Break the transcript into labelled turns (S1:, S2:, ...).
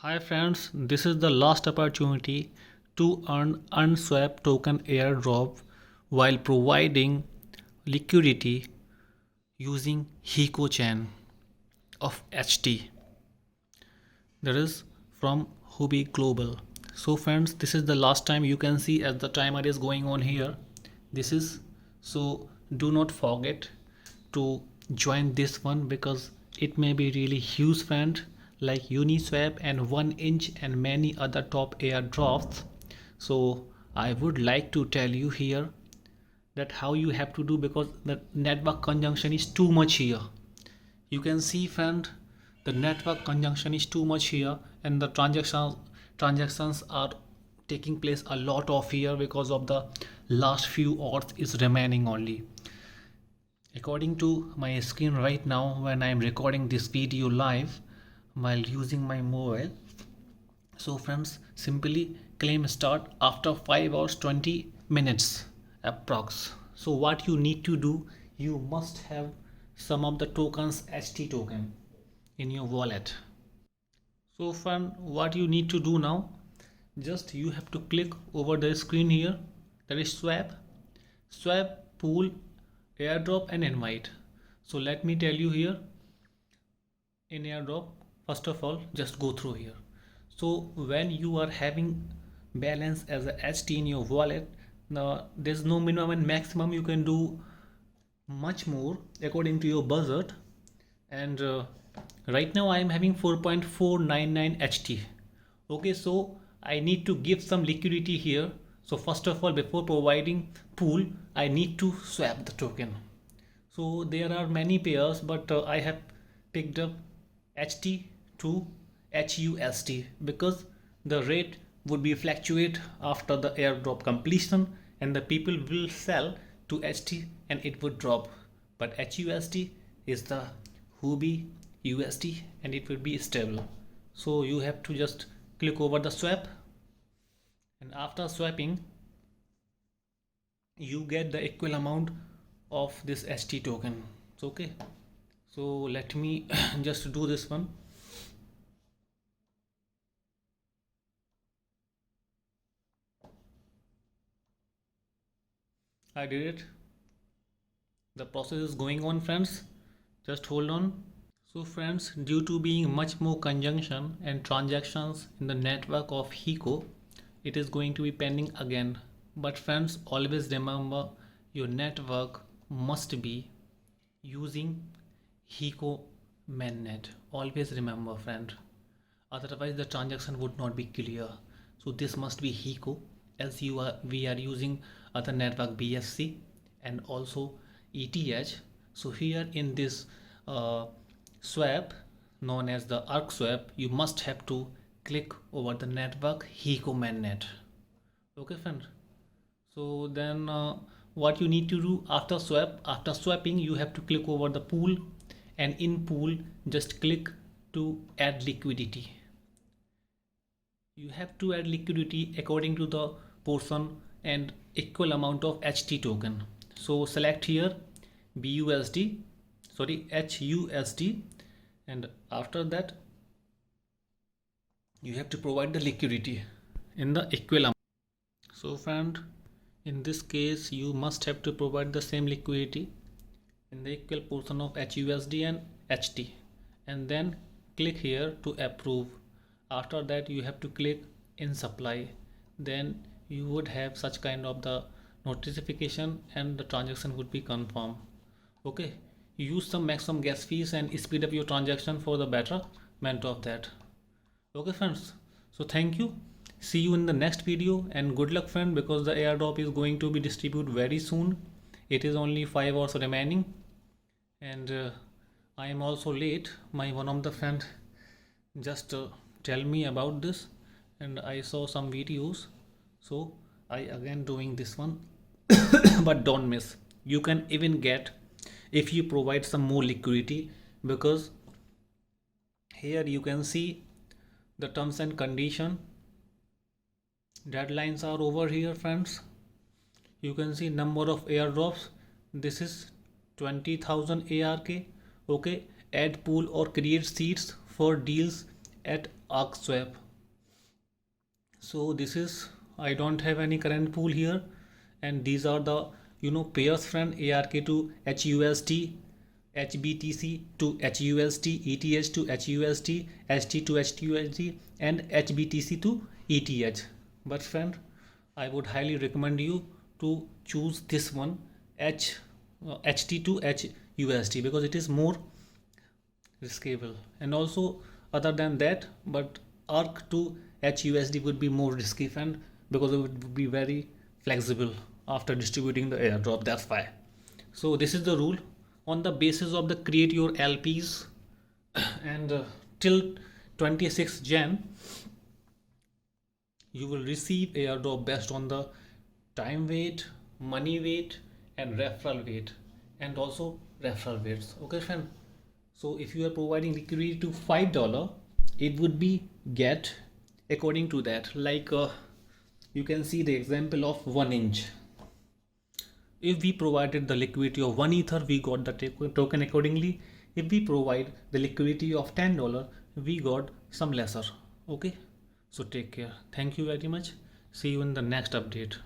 S1: Hi friends, this is the last opportunity to earn unswap token airdrop while providing liquidity using Hiko chain of HT, that is from Huobi Global. So friends, this is the last time. You can see as the timer is going on here. This is so do not forget to join this one because it may be really huge, friend, like Uniswap and 1inch and many other top airdrops. So I would like to tell you here that how you have to do, because the network conjunction is too much here. You can see, friend, the network conjunction is too much here, and the transactions are taking place a lot of here because of the last few hours is remaining only. According to my screen right now, when I am recording this video live while using my mobile, so friends, simply claim start after 5 hours 20 minutes approx. So what you need to do, you must have some of the tokens, HT token, in your wallet. So friend, what you need to do now, just you have to click over the screen here, that is swap, pool, airdrop and invite. So let me tell you here, in airdrop, first of all just go through here. So when you are having balance as a HT in your wallet, now there's no minimum and maximum. You can do much more according to your budget. And right now I am having 4.499 HT. Okay, so I need to give some liquidity here. So first of all, before providing pool, I need to swap the token. So there are many pairs, but I have picked up HT to HUST because the rate would be fluctuate after the airdrop completion, and the people will sell to HT and it would drop. But HUST is the Huobi USD and it will be stable. So you have to just click over the swap, and after swapping you get the equal amount of this HT token. Okay, so let me just do this one. I did it. The process is going on, friends, just hold on. So friends, due to being much more conjunction and transactions in the network of Hiko, it is going to be pending again. But friends, always remember your network must be using Hiko mainnet. Always remember, friend. Otherwise the transaction would not be clear. So this must be Hiko, as we are using other network BSC and also ETH. So here in this swap known as the ARC swap, you must have to click over the network Hiko mainnet. Okay, friend. So then what you need to do after swapping, you have to click over the pool, and in pool just click to add liquidity. You have to add liquidity according to the portion and equal amount of HT token. So select here BUSD, sorry, HUSD, and after that you have to provide the liquidity in the equal amount. So friend, in this case you must have to provide the same liquidity in the equal portion of HUSD and HT, and then click here to approve. After that you have to click in supply, then you would have such kind of the notification and the transaction would be confirmed. Okay, use some maximum gas fees and speed up your transaction for the betterment of that. Okay friends, so thank you, see you in the next video, and good luck friend, because the airdrop is going to be distributed very soon. It is only 5 hours remaining, and I am also late. My one of the friend just tell me about this, and I saw some videos, so I again doing this one. But don't miss, you can even get if you provide some more liquidity, because here you can see the terms and condition. Deadlines are over here, friends. You can see number of airdrops. This is 20,000 ARK. Okay, add pool or create seats for deals at ArcSwap. So this is, I don't have any current pool here, and these are the pairs friend, ARK to HUSD, HBTC to HUSD, ETH to HUSD, ST to HUSD, and HBTC to ETH. But friend, I would highly recommend you to choose this one, HT to HUSD, because it is more riskable. And also other than that, but ARC to HUSD would be more risky, friend, because it would be very flexible after distributing the airdrop. That's why. So this is the rule. On the basis of the create your LPs and till 26 Jan you will receive airdrop based on the time weight, money weight, and referral weight, and also referral weights. Okay friend, so if you are providing liquidity to $5, it would be get according to that, like you can see the example of 1 inch. If we provided the liquidity of 1 ether, we got the token accordingly. If we provide the liquidity of $10, we got some lesser. Okay, so take care. Thank you very much. See you in the next update.